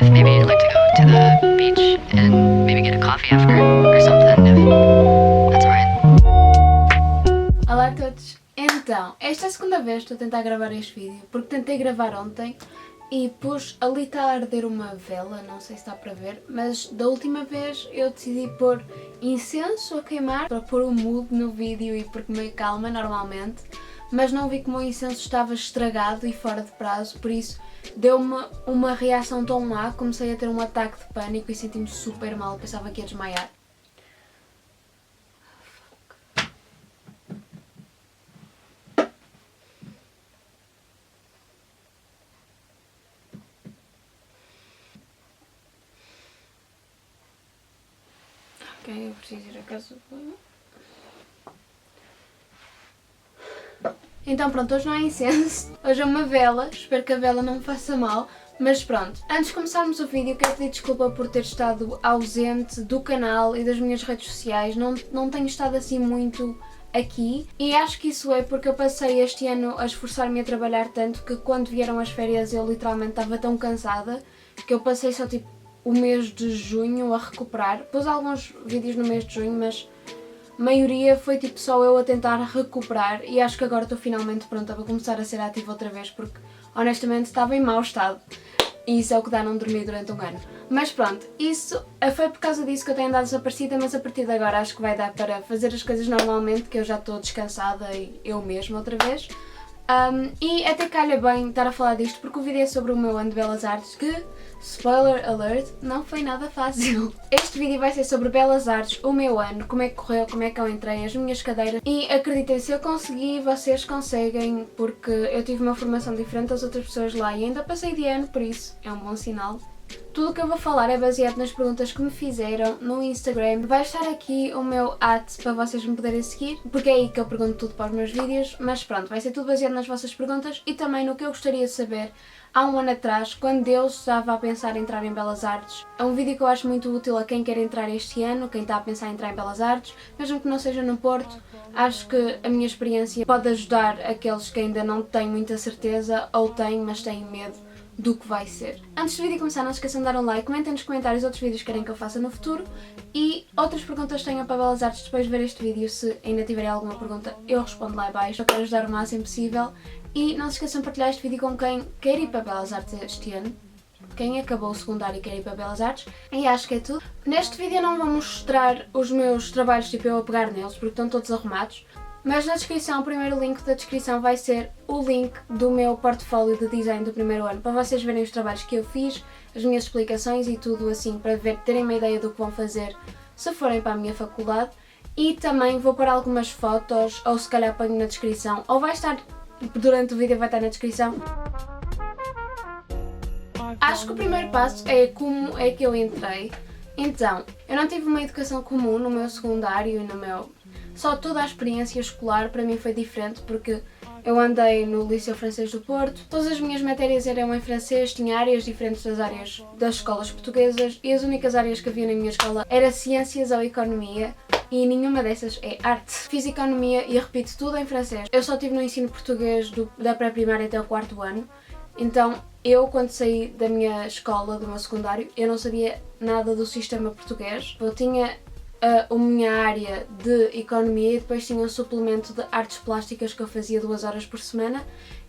if maybe you'd like to go to the beach and maybe get a coffee after or something, if that's alright. Olá a todos! Então, esta é a segunda vez que estou a tentar gravar este vídeo, porque tentei gravar ontem e pus, ali está a arder uma vela, não sei se está para ver, mas da última vez eu decidi pôr incenso a queimar para pôr o mood no vídeo e porque meio calma normalmente, mas não vi como o incenso estava estragado e fora de prazo, por isso deu-me uma reação tão má, comecei a ter um ataque de pânico e senti-me super mal, pensava que ia desmaiar. Ok, eu preciso ir à casa de banho. Então pronto, hoje não há incenso, hoje é uma vela, espero que a vela não me faça mal, mas pronto. Antes de começarmos o vídeo, quero pedir desculpa por ter estado ausente do canal e das minhas redes sociais, não tenho estado assim muito aqui e acho que isso é porque eu passei este ano a esforçar-me a trabalhar tanto que quando vieram as férias eu literalmente estava tão cansada que eu passei só tipo o mês de junho a recuperar. Pus alguns vídeos no mês de junho, mas a maioria foi tipo só eu a tentar recuperar e acho que agora estou finalmente pronta para começar a ser ativa outra vez porque honestamente estava em mau estado e isso é o que dá não dormir durante um ano. Mas pronto, isso foi por causa disso que eu tenho andado desaparecida, mas a partir de agora acho que vai dar para fazer as coisas normalmente, que eu já estou descansada e eu mesma outra vez. E até calha bem estar a falar disto porque o vídeo é sobre o meu ano de Belas Artes que, spoiler alert, não foi nada fácil. Este vídeo vai ser sobre Belas Artes, o meu ano, como é que correu, como é que eu entrei, as minhas cadeiras e acreditem, se eu consegui, vocês conseguem porque eu tive uma formação diferente das outras pessoas lá e ainda passei de ano, por isso é um bom sinal. Tudo o que eu vou falar é baseado nas perguntas que me fizeram no Instagram. Vai estar aqui o meu para vocês me poderem seguir, porque é aí que eu pergunto tudo para os meus vídeos, mas pronto, vai ser tudo baseado nas vossas perguntas e também no que eu gostaria de saber há um ano atrás, quando eu estava a pensar em entrar em Belas Artes. É um vídeo que eu acho muito útil a quem quer entrar este ano, quem está a pensar em entrar em Belas Artes, mesmo que não seja no Porto. Acho que a minha experiência pode ajudar aqueles que ainda não têm muita certeza ou têm, mas têm medo do que vai ser. Antes do vídeo começar, não se esqueçam de dar um like, comentem nos comentários outros vídeos que querem que eu faça no futuro e outras perguntas que tenham para Belas Artes depois de ver este vídeo. Se ainda tiverem alguma pergunta, eu respondo lá abaixo, eu quero ajudar o máximo possível e não se esqueçam de partilhar este vídeo com quem quer ir para Belas Artes este ano, quem acabou o secundário e quer ir para Belas Artes, e acho que é tudo. Neste vídeo eu não vou mostrar os meus trabalhos tipo eu a pegar neles porque estão todos arrumados, mas na descrição, o primeiro link da descrição vai ser o link do meu portfólio de design do primeiro ano, para vocês verem os trabalhos que eu fiz, as minhas explicações e tudo assim, para terem uma ideia do que vão fazer se forem para a minha faculdade. E também vou pôr algumas fotos, ou se calhar ponho na descrição, ou vai estar, durante o vídeo vai estar na descrição. Acho que o primeiro passo é como é que eu entrei. Então, eu não tive uma educação comum no meu secundário e no meu... Só toda a experiência escolar para mim foi diferente porque eu andei no Liceu Francês do Porto, todas as minhas matérias eram em francês, tinha áreas diferentes das áreas das escolas portuguesas e as únicas áreas que havia na minha escola era ciências ou economia e nenhuma dessas é arte. Fiz economia e repito tudo em francês. Eu só estive no ensino português da pré-primária até o 4º ano, então eu quando saí da minha escola, do meu secundário, eu não sabia nada do sistema português. Eu tinha a minha área de economia e depois tinha um suplemento de artes plásticas que eu fazia 2 horas por semana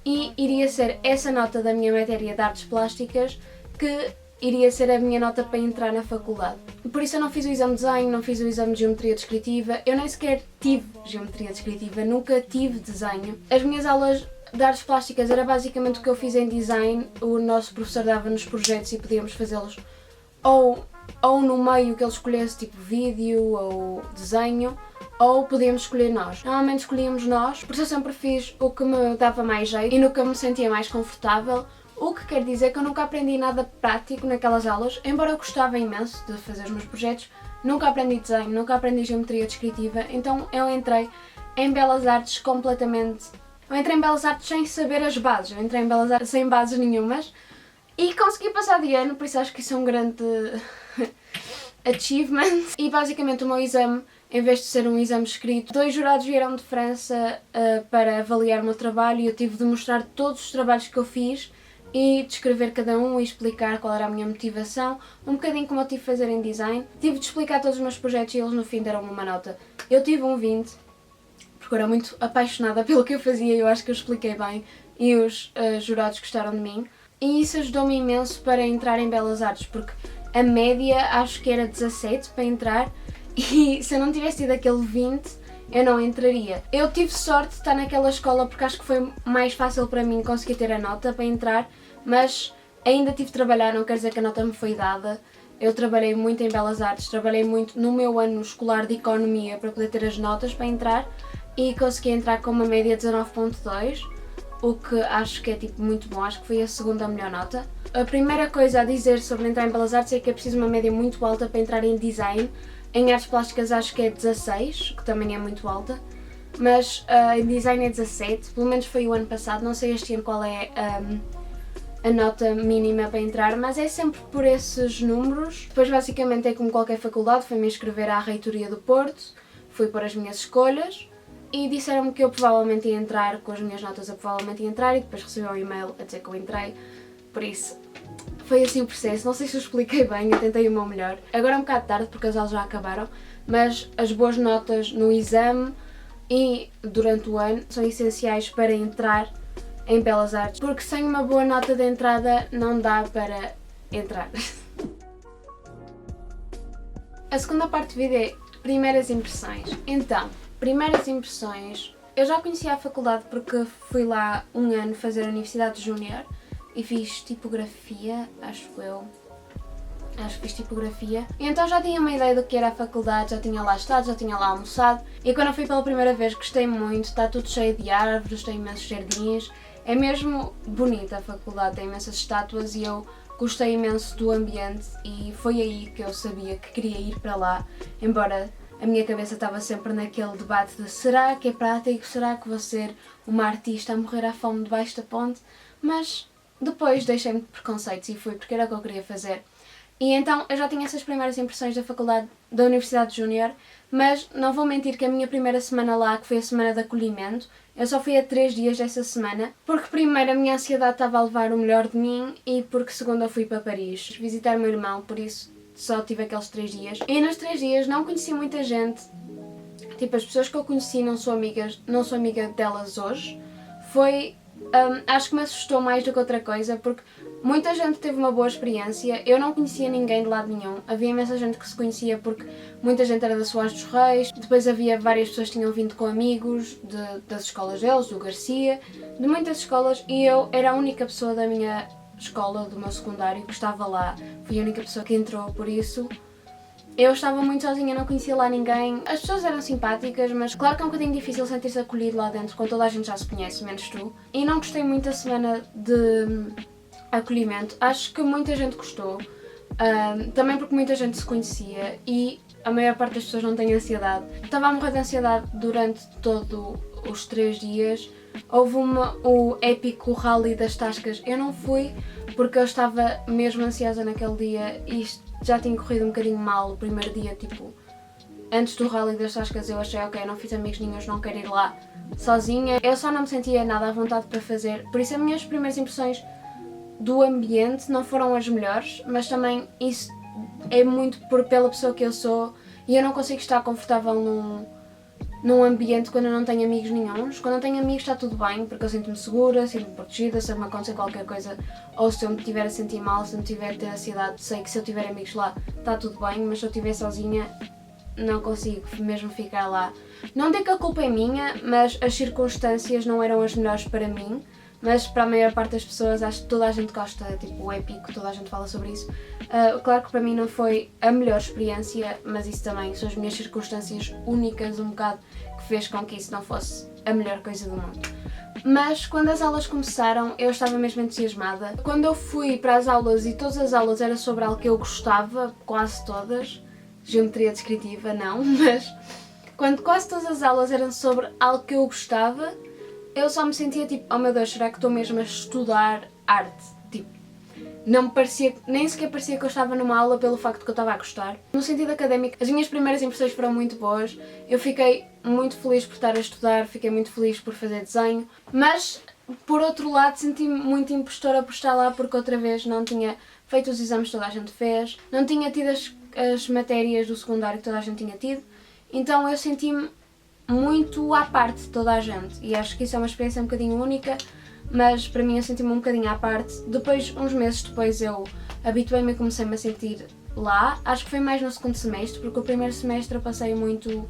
e iria ser essa nota da minha matéria de artes plásticas que iria ser a minha nota para entrar na faculdade. Por isso eu não fiz o exame de desenho, não fiz o exame de geometria descritiva, eu nem sequer tive geometria descritiva, nunca tive desenho. As minhas aulas de artes plásticas era basicamente o que eu fiz em design, o nosso professor dava-nos projetos e podíamos fazê-los ou no meio que ele escolhesse, tipo vídeo ou desenho, ou podíamos escolher nós. Normalmente escolhíamos nós, porque eu sempre fiz o que me dava mais jeito e no que eu me sentia mais confortável, o que quer dizer que eu nunca aprendi nada prático naquelas aulas, embora eu gostava imenso de fazer os meus projetos, nunca aprendi desenho, nunca aprendi geometria descritiva, então eu entrei em Belas Artes completamente... Eu entrei em Belas Artes sem saber as bases, eu entrei em Belas Artes sem bases nenhumas e consegui passar de ano, por isso acho que isso é um grande achievement. E basicamente o meu exame, em vez de ser um exame escrito, 2 jurados vieram de França para avaliar o meu trabalho e eu tive de mostrar todos os trabalhos que eu fiz e descrever cada um e explicar qual era a minha motivação, um bocadinho como eu tive de fazer em design. Tive de explicar todos os meus projetos e eles no fim deram-me uma nota. Eu tive um 20, porque eu era muito apaixonada pelo que eu fazia e eu acho que eu expliquei bem e os jurados gostaram de mim. E isso ajudou-me imenso para entrar em Belas Artes, porque a média acho que era 17 para entrar e se eu não tivesse tido aquele 20 eu não entraria. Eu tive sorte de estar naquela escola porque acho que foi mais fácil para mim conseguir ter a nota para entrar, mas ainda tive de trabalhar, não quer dizer que a nota me foi dada. Eu trabalhei muito em Belas Artes, trabalhei muito no meu ano escolar de Economia para poder ter as notas para entrar e consegui entrar com uma média de 19.2, o que acho que é tipo muito bom, acho que foi a segunda melhor nota. A primeira coisa a dizer sobre entrar em Belas Artes é que é preciso uma média muito alta para entrar em Design. Em Artes Plásticas acho que é 16, que também é muito alta, mas em Design é 17, pelo menos foi o ano passado, não sei este ano qual é a nota mínima para entrar, mas é sempre por esses números. Depois basicamente é como qualquer faculdade, fui-me inscrever à Reitoria do Porto, fui por as minhas escolhas e disseram-me que eu provavelmente ia entrar, com as minhas notas eu provavelmente ia entrar e depois recebi um e-mail a dizer que eu entrei, por isso foi assim o processo. Não sei se eu expliquei bem, eu tentei o meu melhor. Agora é um bocado tarde porque as aulas já acabaram, mas as boas notas no exame e durante o ano são essenciais para entrar em Belas Artes, porque sem uma boa nota de entrada não dá para entrar. A segunda parte do vídeo é primeiras impressões. Então, primeiras impressões, eu já conhecia a faculdade porque fui lá um ano fazer a Universidade Júnior e fiz tipografia, acho que fiz tipografia. E então já tinha uma ideia do que era a faculdade, já tinha lá estado, já tinha lá almoçado. E quando eu fui pela primeira vez gostei muito, está tudo cheio de árvores, tem imensos jardins. É mesmo bonita a faculdade, tem imensas estátuas e eu gostei imenso do ambiente e foi aí que eu sabia que queria ir para lá, embora a minha cabeça estava sempre naquele debate de será que é prático, será que vou ser uma artista a morrer à fome debaixo da ponte, mas depois deixei-me de preconceitos e fui porque era o que eu queria fazer. E então eu já tinha essas primeiras impressões da faculdade da Universidade Júnior, mas não vou mentir que a minha primeira semana lá, que foi a semana de acolhimento, eu só fui a 3 dias dessa semana, porque primeiro a minha ansiedade estava a levar o melhor de mim e porque segundo eu fui para Paris visitar o meu irmão, por isso só tive aqueles 3 dias. E nos 3 dias não conheci muita gente, tipo as pessoas que eu conheci não sou amiga delas hoje, foi... acho que me assustou mais do que outra coisa, porque muita gente teve uma boa experiência, eu não conhecia ninguém de lado nenhum, havia imensa gente que se conhecia porque muita gente era da Soares dos Reis, depois havia várias pessoas que tinham vindo com amigos das escolas deles, do Garcia, de muitas escolas, e eu era a única pessoa da minha escola, do meu secundário, que estava lá, fui a única pessoa que entrou, por isso eu estava muito sozinha, não conhecia lá ninguém. As pessoas eram simpáticas, mas claro que é um bocadinho difícil sentir-se acolhido lá dentro, quando toda a gente já se conhece, menos tu. E não gostei muito da semana de acolhimento. Acho que muita gente gostou, também porque muita gente se conhecia e a maior parte das pessoas não tem ansiedade. Estava a morrer de ansiedade durante todos os 3 dias. Houve o épico Rally das Tascas. Eu não fui porque eu estava mesmo ansiosa naquele dia e já tinha corrido um bocadinho mal o primeiro dia, tipo, antes do Rally das Tascas eu achei, ok, não fiz amigos nenhuns, não quero ir lá sozinha. Eu só não me sentia nada à vontade para fazer, por isso as minhas primeiras impressões do ambiente não foram as melhores, mas também isso é muito pela pessoa que eu sou e eu não consigo estar confortável num ambiente quando eu não tenho amigos nenhuns. Quando eu tenho amigos está tudo bem, porque eu sinto-me segura, sinto-me protegida, se me acontecer qualquer coisa ou se eu me estiver a sentir mal, se eu me tiver a ter ansiedade, sei que se eu tiver amigos lá está tudo bem, mas se eu estiver sozinha não consigo mesmo ficar lá. Não digo que a culpa é minha, mas as circunstâncias não eram as melhores para mim, mas para a maior parte das pessoas acho que toda a gente gosta, tipo o épico, toda a gente fala sobre isso. Claro que para mim não foi a melhor experiência, mas isso também são as minhas circunstâncias únicas um bocado que fez com que isso não fosse a melhor coisa do mundo. Mas quando as aulas começaram eu estava mesmo entusiasmada. Quando eu fui para as aulas e todas as aulas eram sobre algo que eu gostava, quase todas, geometria descritiva não, mas quando quase todas as aulas eram sobre algo que eu gostava, eu só me sentia tipo, oh meu Deus, será que estou mesmo a estudar arte? Tipo, não me parecia, nem sequer parecia que eu estava numa aula pelo facto de que eu estava a gostar. No sentido académico, as minhas primeiras impressões foram muito boas, eu fiquei muito feliz por estar a estudar, fiquei muito feliz por fazer desenho, mas por outro lado, senti-me muito impostora por estar lá porque outra vez não tinha feito os exames que toda a gente fez, não tinha tido as matérias do secundário que toda a gente tinha tido, então eu senti-me muito à parte de toda a gente e acho que isso é uma experiência um bocadinho única, mas para mim eu senti-me um bocadinho à parte. Depois, uns meses depois, eu habituei-me e comecei-me a sentir lá. Acho que foi mais no segundo semestre, porque o primeiro semestre eu passei muito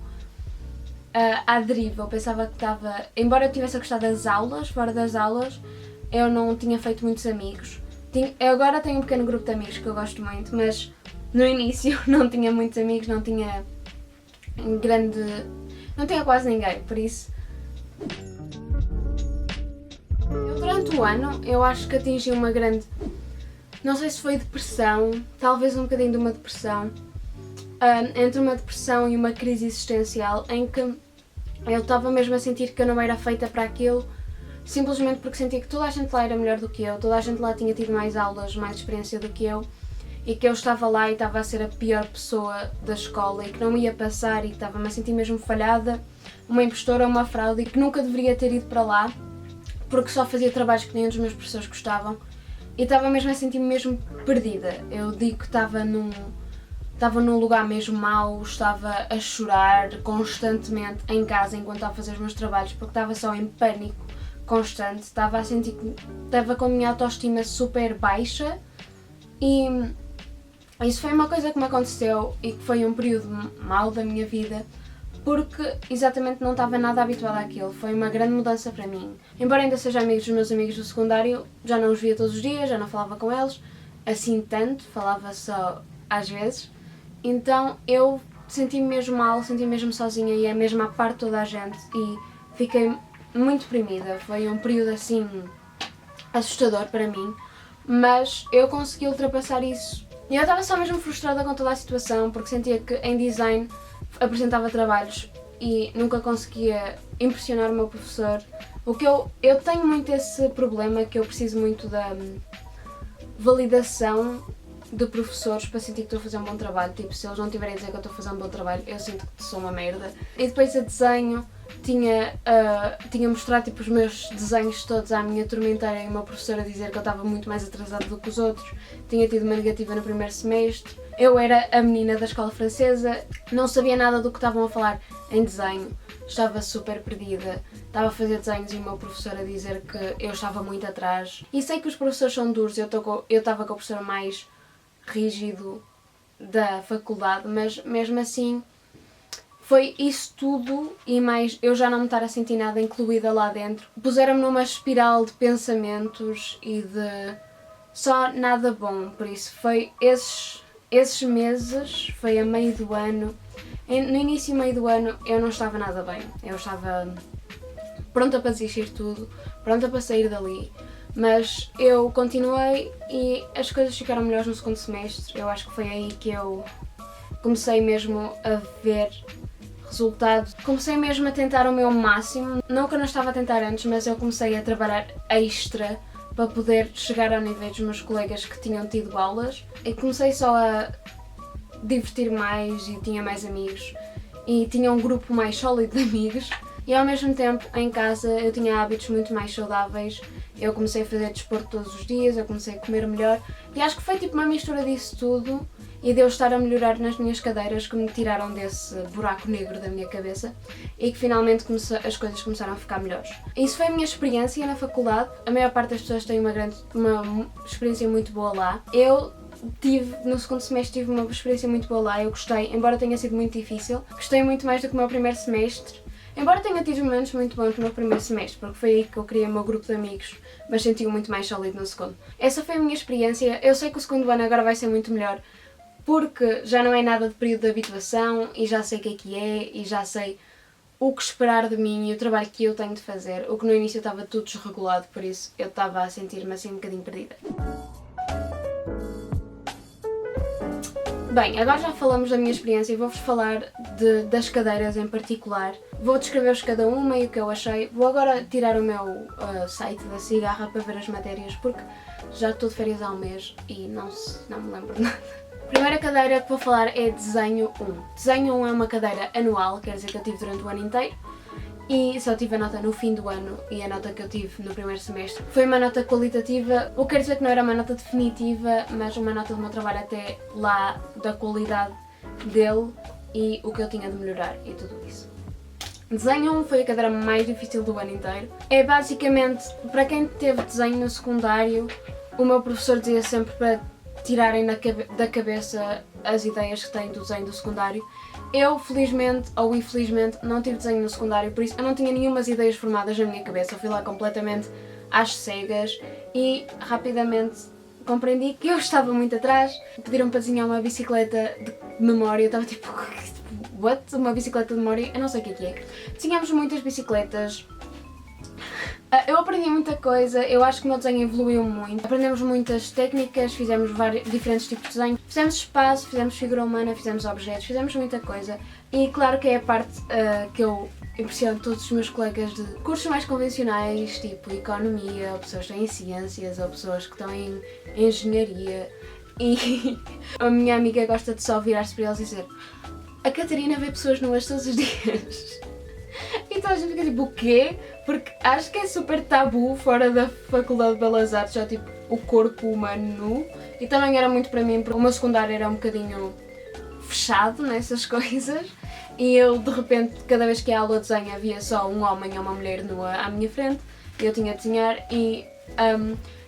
à deriva. Eu pensava que estava... Embora eu tivesse gostado das aulas, fora das aulas, eu não tinha feito muitos amigos. Eu agora tenho um pequeno grupo de amigos que eu gosto muito, mas no início não tinha muitos amigos, não tinha quase ninguém, por isso... Durante o ano, eu acho que atingi uma grande... Não sei se foi depressão, talvez um bocadinho de uma depressão. Entre uma depressão e uma crise existencial, em que eu estava mesmo a sentir que eu não era feita para aquilo, simplesmente porque sentia que toda a gente lá era melhor do que eu, toda a gente lá tinha tido mais aulas, mais experiência do que eu, e que eu estava lá e estava a ser a pior pessoa da escola e que não me ia passar e que estava-me a sentir mesmo falhada, uma impostora, uma fraude e que nunca deveria ter ido para lá, porque só fazia trabalhos que nenhum dos meus professores gostavam e estava mesmo a sentir-me mesmo perdida. Eu digo que estava num lugar mesmo mau, estava a chorar constantemente em casa enquanto estava a fazer os meus trabalhos porque estava só em pânico constante, estava a sentir que estava com a minha autoestima super baixa e isso foi uma coisa que me aconteceu e que foi um período mau da minha vida porque exatamente não estava nada habituada àquilo, foi uma grande mudança para mim. Embora ainda seja amigo dos meus amigos do secundário, já não os via todos os dias, já não falava com eles, assim tanto, falava só às vezes, então eu senti-me mesmo mal, senti-me mesmo sozinha e é mesmo à parte de toda a gente e fiquei muito deprimida, foi um período assim assustador para mim, mas eu consegui ultrapassar isso. E eu estava só mesmo frustrada com toda a situação porque sentia que em design apresentava trabalhos e nunca conseguia impressionar o meu professor. O que eu tenho muito esse problema, que eu preciso muito da validação de professores para sentir que estou a fazer um bom trabalho. Tipo, se eles não tiverem a dizer que eu estou a fazer um bom trabalho, eu sinto que sou uma merda. E depois a desenho, tinha mostrado tipo, os meus desenhos todos à minha turma inteira e o meu professor a dizer que eu estava muito mais atrasada do que os outros. Tinha tido uma negativa no primeiro semestre. Eu era a menina da escola francesa, não sabia nada do que estavam a falar em desenho. Estava super perdida, estava a fazer desenhos e o meu professor a dizer que eu estava muito atrás. E sei que os professores são duros, eu estava com o professor mais rígido da faculdade, mas mesmo assim foi isso tudo e mais eu já não me estar a sentir nada incluída lá dentro. Puseram-me numa espiral de pensamentos e de só nada bom, por isso foi esses meses, foi a meio do ano. No início e meio do ano eu não estava nada bem, eu estava pronta para desistir tudo, pronta para sair dali, mas eu continuei e as coisas ficaram melhores no segundo semestre. Eu acho que foi aí que eu comecei mesmo a ver resultados, comecei mesmo a tentar o meu máximo, não que eu não estava a tentar antes, mas eu comecei a trabalhar extra para poder chegar ao nível dos meus colegas que tinham tido aulas e comecei só a divertir mais e tinha mais amigos e tinha um grupo mais sólido de amigos e ao mesmo tempo em casa eu tinha hábitos muito mais saudáveis. Eu comecei a fazer desporto todos os dias, eu comecei a comer melhor e acho que foi tipo uma mistura disso tudo e de eu estar a melhorar nas minhas cadeiras que me tiraram desse buraco negro da minha cabeça e que finalmente as coisas começaram a ficar melhores. Isso foi a minha experiência na faculdade. A maior parte das pessoas tem uma experiência muito boa lá. Eu no segundo semestre tive uma experiência muito boa lá, eu gostei, embora tenha sido muito difícil. Gostei muito mais do que o meu primeiro semestre, embora tenha tido momentos muito bons no meu primeiro semestre, porque foi aí que eu criei o meu grupo de amigos, mas senti-o muito mais sólido no segundo. Essa foi a minha experiência. Eu sei que o segundo ano agora vai ser muito melhor, porque já não é nada de período de habituação e já sei o que é e já sei o que esperar de mim e o trabalho que eu tenho de fazer, o que no início estava tudo desregulado, por isso eu estava a sentir-me assim um bocadinho perdida. Bem, agora já falamos da minha experiência e vou-vos falar das cadeiras em particular. Vou descrever-vos cada uma e o que eu achei. Vou agora tirar o meu site da cigarra para ver as matérias, porque já estou de férias há um mês e não me lembro de nada. A primeira cadeira que vou falar é Desenho 1. Desenho 1 é uma cadeira anual, quer dizer que eu tive durante o ano inteiro, e só tive a nota no fim do ano e a nota que eu tive no primeiro semestre foi uma nota qualitativa, o que quer dizer que não era uma nota definitiva, mas uma nota do meu trabalho até lá da qualidade dele e o que eu tinha de melhorar e tudo isso. Desenho 1 foi a cadeira mais difícil do ano inteiro. É basicamente, para quem teve desenho no secundário, o meu professor dizia sempre para tirarem da cabeça as ideias que têm do desenho do secundário. Eu, felizmente ou infelizmente, não tive desenho no secundário, por isso eu não tinha nenhumas ideias formadas na minha cabeça. Eu fui lá completamente às cegas e rapidamente compreendi que eu estava muito atrás. Pediram para desenhar uma bicicleta de memória, eu estava tipo, what? Uma bicicleta de memória? Eu não sei o que é. Desenhámos muitas bicicletas. Eu aprendi muita coisa, eu acho que o meu desenho evoluiu muito. Aprendemos muitas técnicas, fizemos diferentes tipos de desenho. Fizemos espaço, fizemos figura humana, fizemos objetos, fizemos muita coisa. E claro que é a parte que eu impressiono todos os meus colegas de cursos mais convencionais, tipo economia, ou pessoas que estão em ciências, ou pessoas que estão em engenharia. E a minha amiga gosta de só virar-se para eles e dizer: a Catarina vê pessoas nuas todos os dias. Então a gente fica tipo, o quê? Porque acho que é super tabu fora da Faculdade de Belas Artes, já tipo o corpo humano nu. E também era muito para mim, porque o meu secundário era um bocadinho fechado nessas coisas. E eu de repente, cada vez que ia à aula de desenho havia só um homem ou uma mulher nua à minha frente. E eu tinha de desenhar e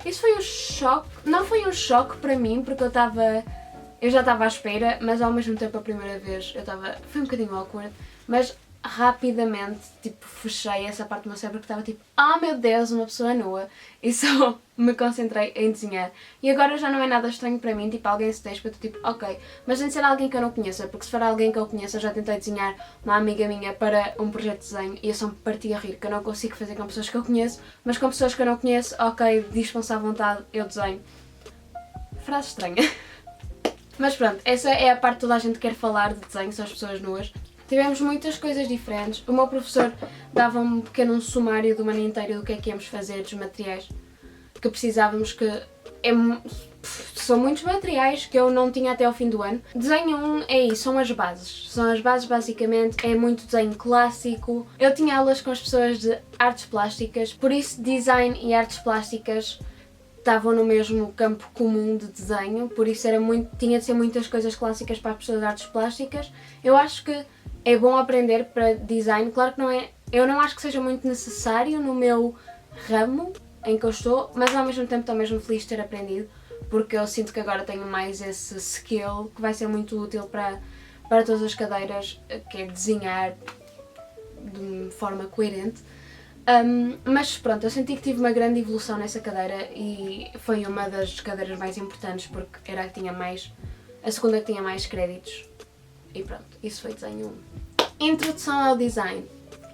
isso foi um choque. Não foi um choque para mim, porque eu já estava à espera, mas ao mesmo tempo a primeira vez foi um bocadinho awkward. Mas rapidamente, tipo, fechei essa parte do meu cérebro que estava tipo, meu Deus, uma pessoa nua, e só me concentrei em desenhar. E agora já não é nada estranho para mim, tipo, alguém se despa, tipo, ok, mas tem de ser alguém que eu não conheça, porque se for alguém que eu conheça, eu já tentei desenhar uma amiga minha para um projeto de desenho e eu só me parti a rir, que eu não consigo fazer com pessoas que eu conheço, mas com pessoas que eu não conheço, ok, dispõe-se à vontade, eu desenho. Frase estranha. Mas pronto, essa é a parte que toda a gente quer falar de desenho, são as pessoas nuas. Tivemos muitas coisas diferentes. O meu professor dava um pequeno sumário do ano inteiro do que é que íamos fazer, dos materiais que precisávamos, são muitos materiais que eu não tinha até ao fim do ano. Desenho 1 é isso, são as bases. São as bases basicamente, é muito desenho clássico. Eu tinha aulas com as pessoas de artes plásticas, por isso design e artes plásticas estavam no mesmo campo comum de desenho, por isso tinha de ser muitas coisas clássicas para as pessoas de artes plásticas. Eu acho que é bom aprender para design, claro que não é, eu não acho que seja muito necessário no meu ramo em que eu estou, mas ao mesmo tempo estou mesmo feliz de ter aprendido, porque eu sinto que agora tenho mais esse skill que vai ser muito útil para todas as cadeiras, que é desenhar de forma coerente. Mas pronto, eu senti que tive uma grande evolução nessa cadeira e foi uma das cadeiras mais importantes porque era a que tinha a segunda que tinha mais créditos. E pronto, isso foi desenho 1. Introdução ao design.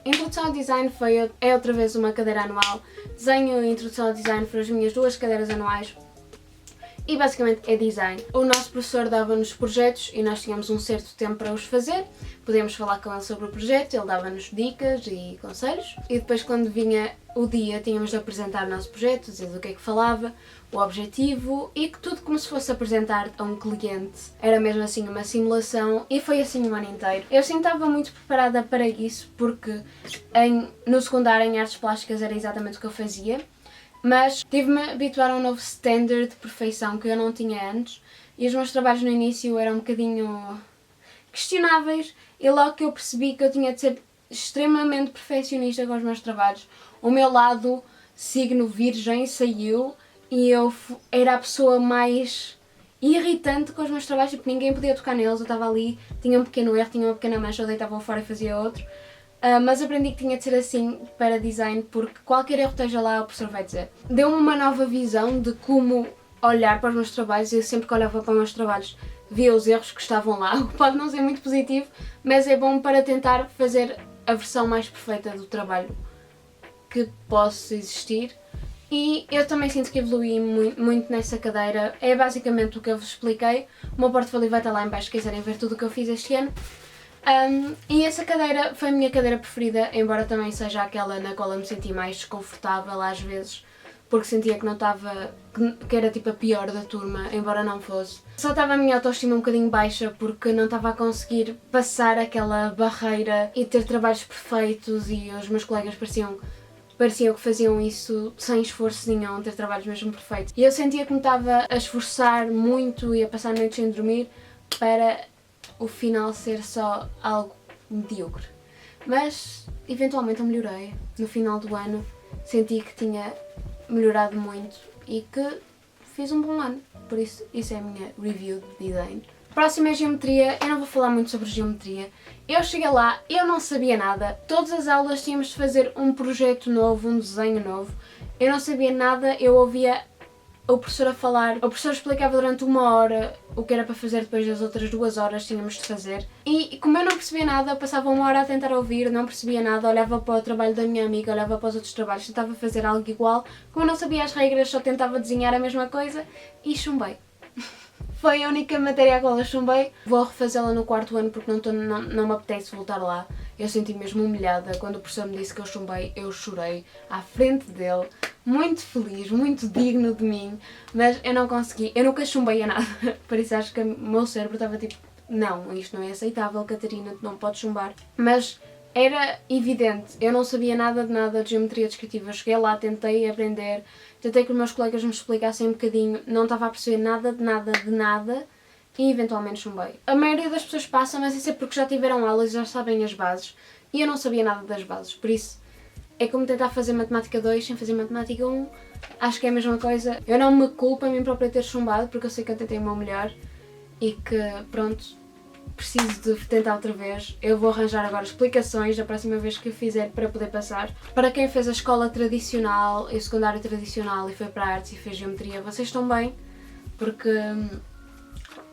Introdução ao design é outra vez uma cadeira anual. Desenho e introdução ao design foram as minhas duas cadeiras anuais. E basicamente é design. O nosso professor dava-nos projetos e nós tínhamos um certo tempo para os fazer. Podíamos falar com ele sobre o projeto, ele dava-nos dicas e conselhos. E depois quando vinha o dia tínhamos de apresentar o nosso projeto, dizer do que é que falava, o objetivo e que tudo como se fosse apresentar a um cliente. Era mesmo assim uma simulação e foi assim o ano inteiro. Eu sim estava muito preparada para isso porque no secundário em artes plásticas era exatamente o que eu fazia. Mas tive-me a habituar a um novo standard de perfeição que eu não tinha antes e os meus trabalhos no início eram um bocadinho questionáveis e logo que eu percebi que eu tinha de ser extremamente perfeccionista com os meus trabalhos, o meu lado signo virgem saiu e eu era a pessoa mais irritante com os meus trabalhos, tipo, ninguém podia tocar neles, eu estava ali, tinha um pequeno erro, tinha uma pequena mancha, eu deitava fora e fazia outro. Mas aprendi que tinha de ser assim para design porque qualquer erro esteja lá o professor vai dizer. Deu-me uma nova visão de como olhar para os meus trabalhos e eu sempre que olhava para os meus trabalhos via os erros que estavam lá, o que pode não ser muito positivo, mas é bom para tentar fazer a versão mais perfeita do trabalho que possa existir. E eu também sinto que evolui muito nessa cadeira, é basicamente o que eu vos expliquei. O meu portfólio vai estar lá em baixo se quiserem ver tudo o que eu fiz este ano. E essa cadeira foi a minha cadeira preferida, embora também seja aquela na qual eu me senti mais desconfortável às vezes, porque sentia que não estava, que era tipo a pior da turma, embora não fosse. Só estava a minha autoestima um bocadinho baixa porque não estava a conseguir passar aquela barreira e ter trabalhos perfeitos, e os meus colegas pareciam que faziam isso sem esforço nenhum, ter trabalhos mesmo perfeitos. E eu sentia que me estava a esforçar muito e a passar noites sem dormir para o final ser só algo medíocre. Mas eventualmente eu melhorei. No final do ano senti que tinha melhorado muito e que fiz um bom ano. Por isso é a minha review de design. Próxima é geometria. Eu não vou falar muito sobre geometria. Eu cheguei lá, eu não sabia nada. Todas as aulas tínhamos de fazer um projeto novo, um desenho novo. Eu não sabia nada, eu ouvia o professor a falar. O professor explicava durante 1 hora o que era para fazer, depois das outras 2 horas tínhamos de fazer. E como eu não percebia nada, eu passava 1 hora a tentar ouvir, não percebia nada, olhava para o trabalho da minha amiga, olhava para os outros trabalhos, tentava fazer algo igual. Como eu não sabia as regras, só tentava desenhar a mesma coisa e chumbei. Foi a única matéria a qual eu chumbei. Vou refazê-la no 4º ano porque não me apetece voltar lá. Eu senti mesmo humilhada. Quando o professor me disse que eu chumbei, eu chorei à frente dele. Muito feliz, muito digno de mim, mas eu não consegui. Eu nunca chumbei a nada. Por isso acho que o meu cérebro estava tipo, não, isto não é aceitável, Catarina, tu não podes chumbar. Mas era evidente, eu não sabia nada de geometria descritiva. Eu cheguei lá, tentei aprender, tentei que os meus colegas me explicassem um bocadinho, não estava a perceber nada de nada e eventualmente chumbei. A maioria das pessoas passa, mas isso é porque já tiveram aulas e já sabem as bases e eu não sabia nada das bases, por isso é como tentar fazer matemática 2 sem fazer matemática 1, acho que é a mesma coisa. Eu não me culpo a mim própria ter chumbado porque eu sei que eu tentei o meu melhor e que pronto, preciso de tentar outra vez. Eu vou arranjar agora explicações da próxima vez que eu fizer para poder passar. Para quem fez a escola tradicional e o secundário tradicional e foi para artes e fez geometria, vocês estão bem, porque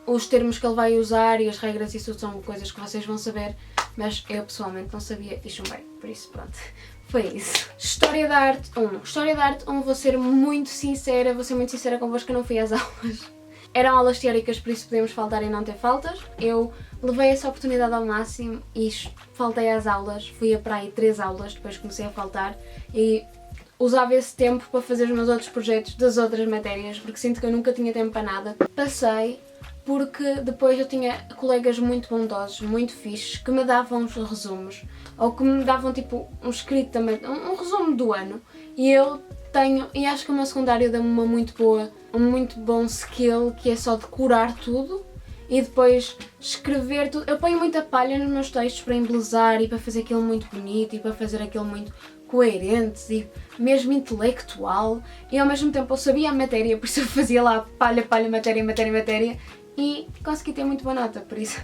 os termos que ele vai usar e as regras, isso são coisas que vocês vão saber, mas eu pessoalmente não sabia e chumbei, por isso pronto, foi isso. História da Arte 1. História da Arte 1, vou ser muito sincera convosco, eu não fui às aulas. Eram aulas teóricas, por isso podemos faltar e não ter faltas. Eu levei essa oportunidade ao máximo e faltei às aulas. Fui a para aí 3 aulas, depois comecei a faltar e usava esse tempo para fazer os meus outros projetos das outras matérias, porque sinto que eu nunca tinha tempo para nada. Passei porque depois eu tinha colegas muito bondosos, muito fixes, que me davam os resumos, ou que me davam tipo um escrito também, um resumo do ano, e eu tenho, e acho que o meu secundário deu-me um muito bom skill, que é só decorar tudo e depois escrever tudo. Eu ponho muita palha nos meus textos para embelezar e para fazer aquilo muito bonito e para fazer aquilo muito coerente e mesmo intelectual, e ao mesmo tempo eu sabia a matéria, por isso eu fazia lá palha, matéria e consegui ter muito boa nota, por isso.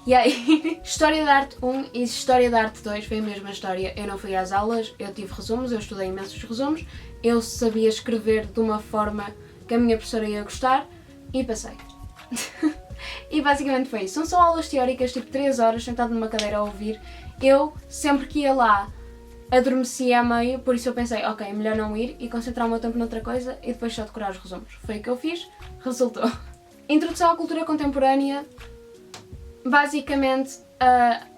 E aí, História da Arte 1 e História da Arte 2 foi a mesma história. Eu não fui às aulas, eu tive resumos, eu estudei imensos resumos, eu sabia escrever de uma forma que a minha professora ia gostar e passei. E basicamente foi isso. São só aulas teóricas, tipo 3 horas, sentado numa cadeira a ouvir. Eu, sempre que ia lá, adormecia a meio, por isso eu pensei, ok, melhor não ir e concentrar o meu tempo noutra coisa e depois só decorar os resumos. Foi o que eu fiz, resultou. Introdução à cultura contemporânea. Basicamente,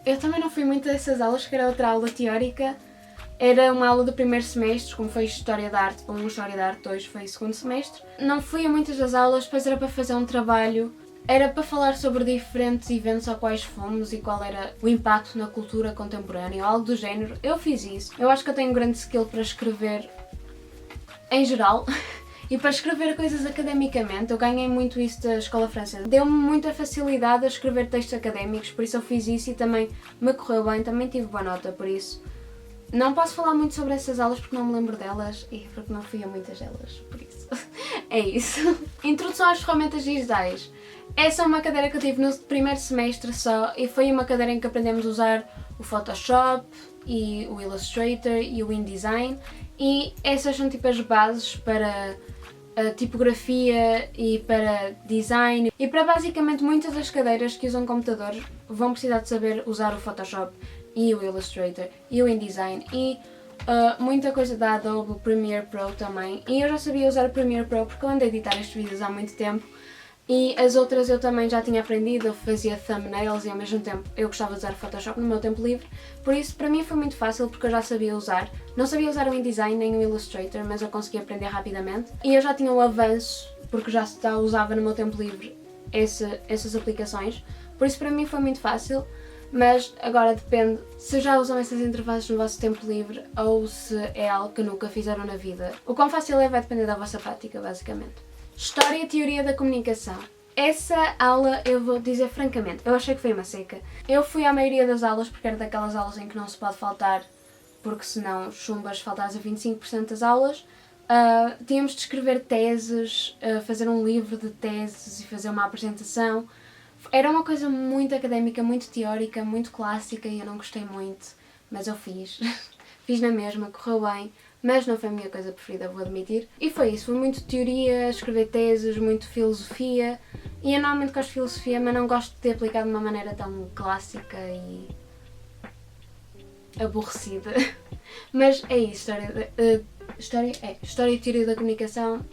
eu também não fui muito dessas aulas, que era outra aula teórica. Era uma aula do primeiro semestre, como foi História da Arte 1, História da Arte 2 foi segundo semestre. Não fui a muitas das aulas, depois era para fazer um trabalho. Era para falar sobre diferentes eventos a quais fomos e qual era o impacto na cultura contemporânea, ou algo do género. Eu fiz isso. Eu acho que eu tenho um grande skill para escrever em geral. E para escrever coisas academicamente, eu ganhei muito isso da escola francesa. Deu-me muita facilidade a escrever textos académicos, por isso eu fiz isso e também me correu bem, também tive boa nota, por isso. Não posso falar muito sobre essas aulas porque não me lembro delas e porque não fui a muitas delas, por isso. É isso. Introdução às ferramentas digitais. Essa é uma cadeira que eu tive no primeiro semestre só e foi uma cadeira em que aprendemos a usar o Photoshop e o Illustrator e o InDesign, e essas são tipo as bases para a tipografia e para design e para basicamente muitas das cadeiras que usam computadores vão precisar de saber usar o Photoshop e o Illustrator e o InDesign e muita coisa da Adobe, o Premiere Pro também, e eu já sabia usar o Premiere Pro porque eu ando a editar estes vídeos há muito tempo. E as outras eu também já tinha aprendido, eu fazia thumbnails e ao mesmo tempo eu gostava de usar Photoshop no meu tempo livre, por isso para mim foi muito fácil porque eu já sabia usar. Não sabia usar o InDesign nem o Illustrator, mas eu consegui aprender rapidamente. E eu já tinha um avanço, porque já usava no meu tempo livre essas aplicações, por isso para mim foi muito fácil. Mas agora depende se já usam essas interfaces no vosso tempo livre ou se é algo que nunca fizeram na vida. O quão fácil é vai depender da vossa prática, basicamente. História e Teoria da Comunicação. Essa aula, eu vou dizer francamente, eu achei que foi uma seca. Eu fui à maioria das aulas porque era daquelas aulas em que não se pode faltar, porque senão chumbas faltares a 25% das aulas. Tínhamos de escrever teses, fazer um livro de teses e fazer uma apresentação. Era uma coisa muito académica, muito teórica, muito clássica e eu não gostei muito, mas eu fiz. Fiz na mesma, correu bem, mas não foi a minha coisa preferida, vou admitir. E foi isso, foi muito teoria, escrever teses, muito filosofia. E eu normalmente gosto de filosofia, mas não gosto de ter aplicado de uma maneira tão clássica e aborrecida. Mas é isso, História e Teoria da Comunicação.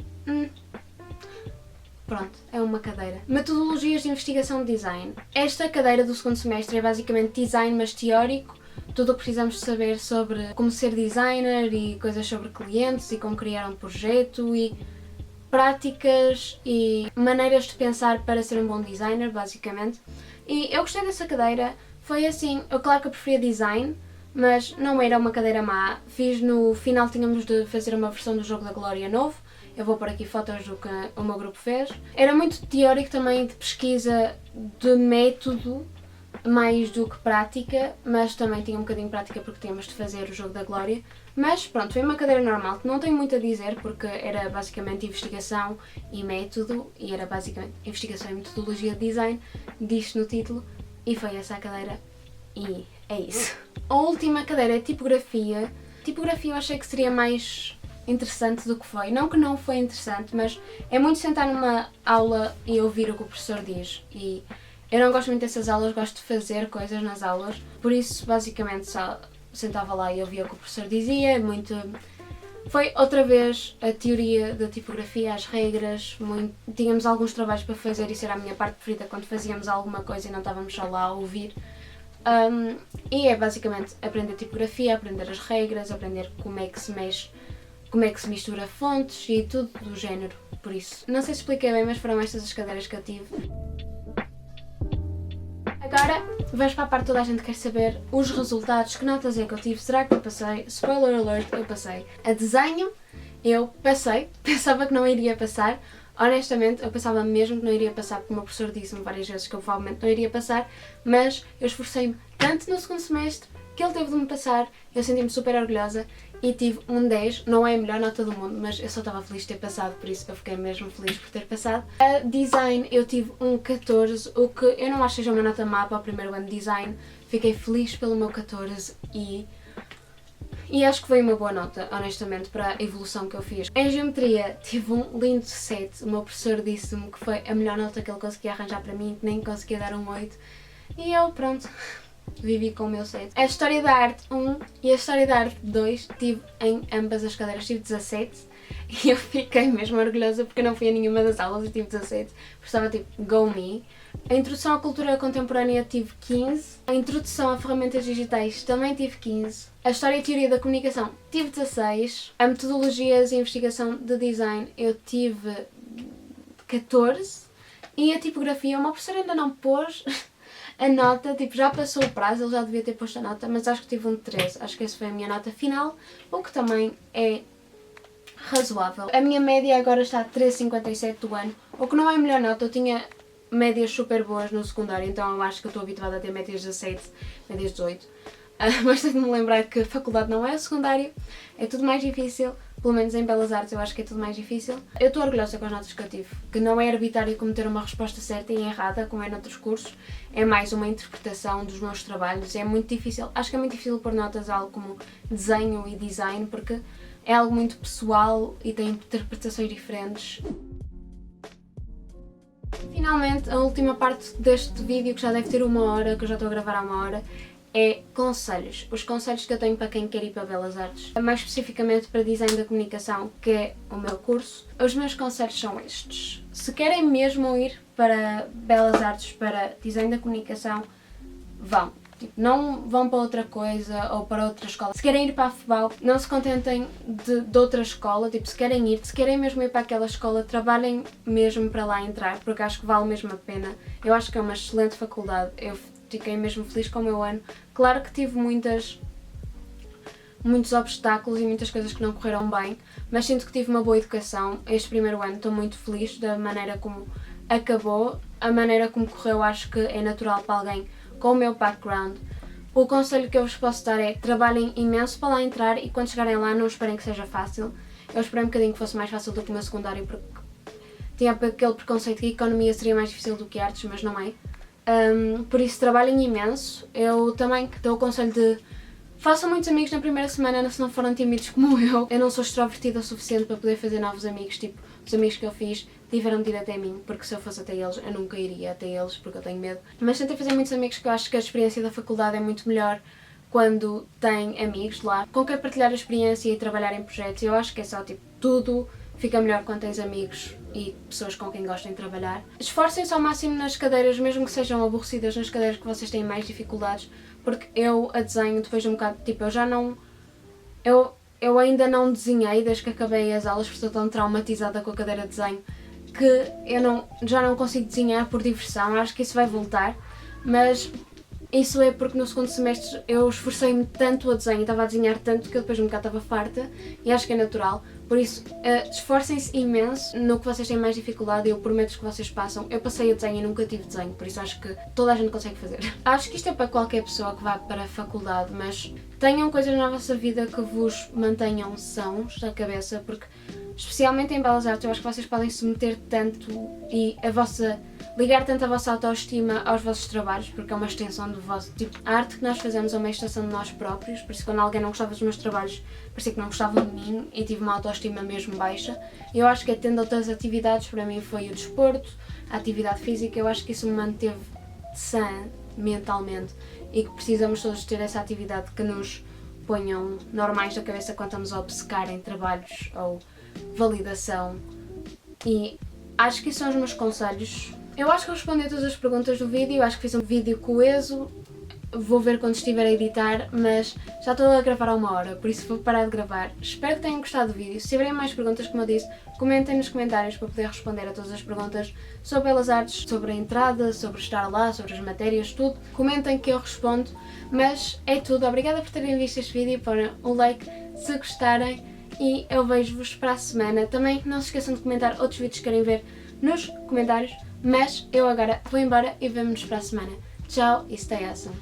Pronto, é uma cadeira. Metodologias de investigação de design. Esta cadeira do segundo semestre é basicamente design, mas teórico. Tudo o que precisamos de saber sobre como ser designer e coisas sobre clientes e como criar um projeto e práticas e maneiras de pensar para ser um bom designer, basicamente. E eu gostei dessa cadeira. Foi assim, eu claro que eu preferia design, mas não era uma cadeira má. No final tínhamos de fazer uma versão do Jogo da Glória novo. Eu vou pôr aqui fotos do que o meu grupo fez. Era muito teórico também, de pesquisa de método, mais do que prática, mas também tinha um bocadinho de prática porque tínhamos de fazer o Jogo da Glória. Mas pronto, foi uma cadeira normal, que não tenho muito a dizer porque era basicamente investigação e método, e era basicamente investigação e metodologia de design, diz no título, e foi essa a cadeira, e é isso. A última cadeira é tipografia. Tipografia eu achei que seria mais interessante do que foi. Não que não foi interessante, mas é muito sentar numa aula e ouvir o que o professor diz. E eu não gosto muito dessas aulas, gosto de fazer coisas nas aulas. Por isso, basicamente, só sentava lá e ouvia o que o professor dizia. Foi outra vez a teoria da tipografia, as regras. Tínhamos alguns trabalhos para fazer, isso era a minha parte preferida quando fazíamos alguma coisa e não estávamos só lá a ouvir. E é basicamente aprender tipografia, aprender as regras, aprender como é que se mexe, como é que se mistura fontes e tudo do género, por isso. Não sei se expliquei bem, mas foram estas as cadeiras que eu tive. Agora, vamos para a parte que toda a gente quer saber, os resultados, que notas é que eu tive, será que eu passei? Spoiler alert, eu passei. A desenho, eu passei, pensava que não iria passar, honestamente eu pensava mesmo que não iria passar, porque o meu professor disse-me várias vezes que eu provavelmente não iria passar, mas eu esforcei-me tanto no segundo semestre que ele teve de me passar, eu senti-me super orgulhosa e tive um 10, não é a melhor nota do mundo, mas eu só estava feliz de ter passado, por isso eu fiquei mesmo feliz por ter passado. A design eu tive um 14, o que eu não acho que seja uma nota má para o primeiro ano de design, fiquei feliz pelo meu 14 e acho que foi uma boa nota, honestamente, para a evolução que eu fiz. Em geometria tive um lindo 7, o meu professor disse-me que foi a melhor nota que ele conseguia arranjar para mim, que nem conseguia dar um 8 e eu, pronto, vivi com o meu 7. A História da Arte 1 e a História da Arte 2 tive em ambas as cadeiras, tive 17 e eu fiquei mesmo orgulhosa porque eu não fui a nenhuma das aulas e tive 17, porque estava tipo, go me. A Introdução à Cultura Contemporânea tive 15, a Introdução a Ferramentas Digitais também tive 15, a História e Teoria da Comunicação tive 16, a Metodologias e Investigação de Design eu tive 14 e a Tipografia, o meu professor ainda não pôs a nota, tipo, já passou o prazo, ele já devia ter posto a nota, mas acho que tive um 13, acho que essa foi a minha nota final, o que também é razoável. A minha média agora está a 13,57 do ano, o que não é a melhor nota, eu tinha médias super boas no secundário, então eu acho que eu estou habituada a ter médias 17, médias 18, mas tenho de me lembrar que a faculdade não é o secundário, é tudo mais difícil, pelo menos em Belas Artes eu acho que é tudo mais difícil. Eu estou orgulhosa com as notas que eu tive, que não é arbitrário como ter uma resposta certa e errada, como é noutros cursos, é mais uma interpretação dos meus trabalhos, é muito difícil, acho que é muito difícil pôr notas a algo como desenho e design, porque é algo muito pessoal e tem interpretações diferentes. Finalmente, a última parte deste vídeo, que já deve ter 1 hora, que eu já estou a gravar há 1 hora, é conselhos. Os conselhos que eu tenho para quem quer ir para Belas Artes, mais especificamente para Design da Comunicação, que é o meu curso. Os meus conselhos são estes. Se querem mesmo ir para Belas Artes, para Design da Comunicação, vão. Tipo, não vão para outra coisa ou para outra escola. Se querem ir para a FEBAL, não se contentem de outra escola. Tipo, se querem mesmo ir para aquela escola, trabalhem mesmo para lá entrar, porque acho que vale mesmo a pena. Eu acho que é uma excelente faculdade. Eu fiquei mesmo feliz com o meu ano. Claro que tive muitos obstáculos e muitas coisas que não correram bem, mas sinto que tive uma boa educação. Este primeiro ano estou muito feliz da maneira como acabou, a maneira como correu. Acho que é natural para alguém com o meu background. O conselho que eu vos posso dar é: trabalhem imenso para lá entrar e quando chegarem lá não esperem que seja fácil. Eu esperei um bocadinho que fosse mais fácil do que o meu secundário, porque tinha aquele preconceito que a economia seria mais difícil do que artes, mas não é. Por isso trabalhem imenso. Eu também dou o conselho de: façam muitos amigos na primeira semana, se não forem tímidos como eu. Eu não sou extrovertida o suficiente para poder fazer novos amigos, tipo, os amigos que eu fiz tiveram de ir até mim, porque se eu fosse até eles, eu nunca iria até eles, porque eu tenho medo. Mas tentei fazer muitos amigos, que eu acho que a experiência da faculdade é muito melhor quando tem amigos lá, com quem partilhar a experiência e trabalhar em projetos. Eu acho que é só, tipo, tudo fica melhor quando tens amigos e pessoas com quem gostem de trabalhar. Esforcem-se ao máximo nas cadeiras, mesmo que sejam aborrecidas, nas cadeiras que vocês têm mais dificuldades, porque eu a desenho depois de um bocado, tipo, eu ainda não desenhei desde que acabei as aulas, porque estou tão traumatizada com a cadeira de desenho que eu já não consigo desenhar por diversão. Acho que isso vai voltar, mas isso é porque no segundo semestre eu esforcei-me tanto a desenho, estava a desenhar tanto que eu depois de um bocado estava farta, e acho que é natural. Por isso, esforcem-se imenso no que vocês têm mais dificuldade e eu prometo que vocês passam. Eu passei a desenho e nunca tive desenho, por isso acho que toda a gente consegue fazer. Acho que isto é para qualquer pessoa que vá para a faculdade, mas tenham coisas na vossa vida que vos mantenham sãos da cabeça, porque especialmente em Belas Artes eu acho que vocês podem se meter tanto e ligar tanto a vossa autoestima aos vossos trabalhos, porque é uma extensão do vosso, tipo, a arte que nós fazemos é uma extensão de nós próprios. Por isso, quando alguém não gostava dos meus trabalhos, parecia que não gostava de mim e tive uma autoestima mesmo baixa. Eu acho que tendo outras atividades, para mim foi o desporto, a atividade física. Eu acho que isso me manteve sã mentalmente e que precisamos todos ter essa atividade que nos ponham normais da cabeça quando estamos a obcecar em trabalhos ou validação. E acho que esses são os meus conselhos. Eu acho que respondi a todas as perguntas do vídeo, acho que fiz um vídeo coeso. Vou ver quando estiver a editar, mas já estou a gravar há 1 hora, por isso vou parar de gravar. Espero que tenham gostado do vídeo. Se tiverem mais perguntas, como eu disse, comentem nos comentários para poder responder a todas as perguntas sobre Belas Artes, sobre a entrada, sobre estar lá, sobre as matérias, tudo. Comentem que eu respondo, mas é tudo. Obrigada por terem visto este vídeo, põem um like se gostarem e eu vejo-vos para a semana. Também não se esqueçam de comentar outros vídeos que querem ver nos comentários, mas eu agora vou embora e vemo-nos para a semana. Tchau e stay awesome!